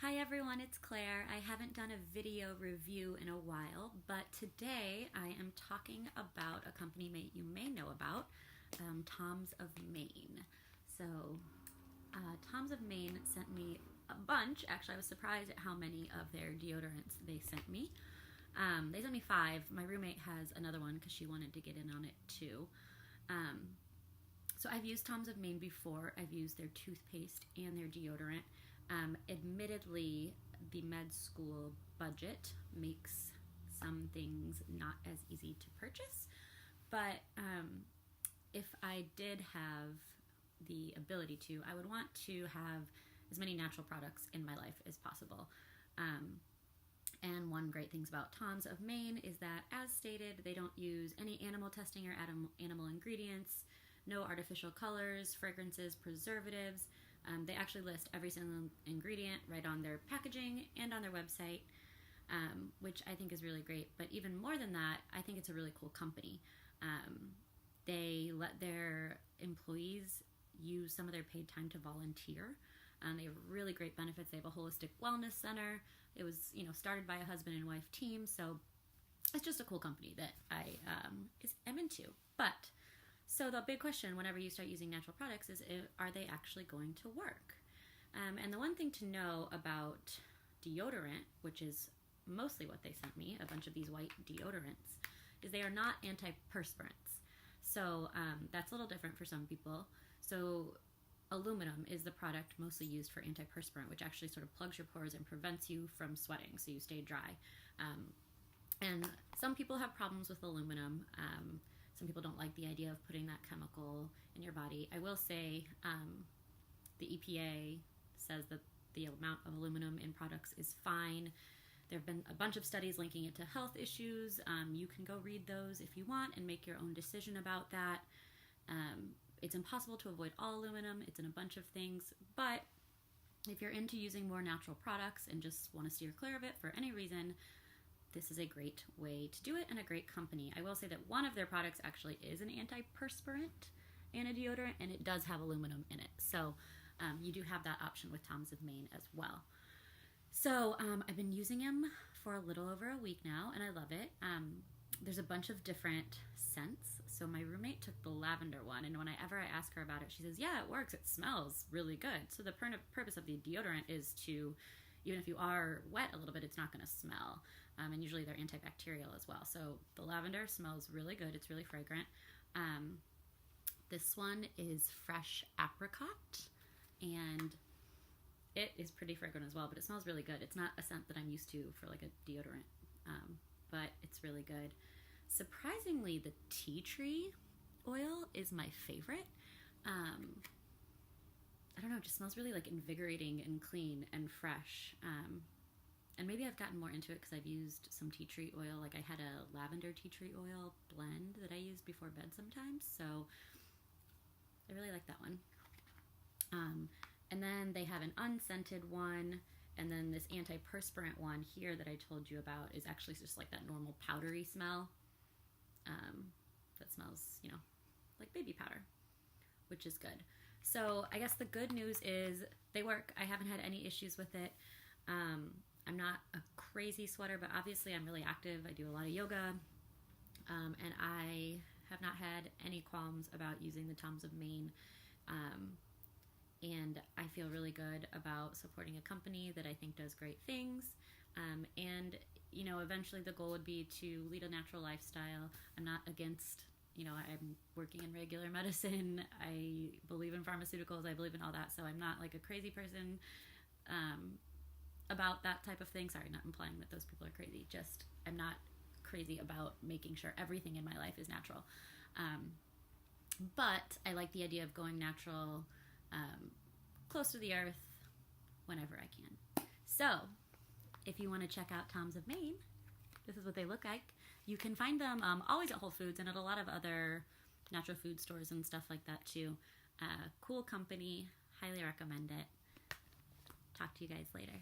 Hi everyone, it's Claire. I haven't done a video review in a while, but today I am talking about a company you may know about, Tom's of Maine. So, Tom's of Maine sent me a bunch. Actually, I was surprised at how many of their deodorants they sent me. They sent me 5. My roommate has another one because she wanted to get in on it too. So I've used Tom's of Maine before. I've used their toothpaste and their deodorant. Admittedly, the med school budget makes some things not as easy to purchase, but if I did have the ability to, I would want to have as many natural products in my life as possible. And one great thing about Tom's of Maine is that, as stated, they don't use any animal testing or animal ingredients, no artificial colors, fragrances, preservatives. They actually list every single ingredient right on their packaging and on their website, which I think is really great. But even more than that, I think it's a really cool company. They let their employees use some of their paid time to volunteer. They have really great benefits. They have a holistic wellness center. It was, started by a husband and wife team, so it's just a cool company that I am into. So the big question whenever you start using natural products is, are they actually going to work? And the one thing to know about deodorant, which is mostly what they sent me, a bunch of these white deodorants, is they are not antiperspirants. So that's a little different for some people. So aluminum is the product mostly used for antiperspirant, which actually sort of plugs your pores and prevents you from sweating, so you stay dry. And some people have problems with aluminum. Some people don't like the idea of putting that chemical in your body. I will say the EPA says that the amount of aluminum in products is fine. There have been a bunch of studies linking it to health issues. You can go read those if you want and make your own decision about that. It's impossible to avoid all aluminum. It's in a bunch of things. But if you're into using more natural products and just want to steer clear of it for any reason, this is a great way to do it and a great company. I will say that one of their products actually is an antiperspirant and a deodorant, and it does have aluminum in it. So you do have that option with Tom's of Maine as well. So I've been using them for a little over a week now, and I love it. There's a bunch of different scents. So my roommate took the lavender one, and whenever I ask her about it, she says, yeah, it works. It smells really good. So the purpose of the deodorant is to, even if you are wet a little bit, it's not going to smell. And usually they're antibacterial as well. So the lavender smells really good. It's really fragrant. This one is fresh apricot, and it is pretty fragrant as well, but it smells really good. It's not a scent that I'm used to for like a deodorant, but it's really good. Surprisingly, the tea tree oil is my favorite. I don't know, it just smells really like invigorating and clean and fresh. And maybe I've gotten more into it because I've used some tea tree oil. Like I had a lavender tea tree oil blend that I use before bed sometimes. So I really like that one. And then they have an unscented one. And then this antiperspirant one here that I told you about is actually just like that normal powdery smell. That smells, like baby powder, which is good. So I guess the good news is they work. I haven't had any issues with it. I'm not a crazy sweater, but obviously I'm really active. I do a lot of yoga, and I have not had any qualms about using the Tom's of Maine, and I feel really good about supporting a company that I think does great things, and eventually the goal would be to lead a natural lifestyle. I'm not against, I'm working in regular medicine. I believe in pharmaceuticals. I believe in all that, so I'm not like a crazy person about that type of thing. Sorry, not implying that those people are crazy. Just I'm not crazy about making sure everything in my life is natural. But I like the idea of going natural, close to the earth, whenever I can. So if you want to check out Tom's of Maine, this is what they look like. You can find them always at Whole Foods and at a lot of other natural food stores and stuff like that too. Cool company. Highly recommend it. Talk to you guys later.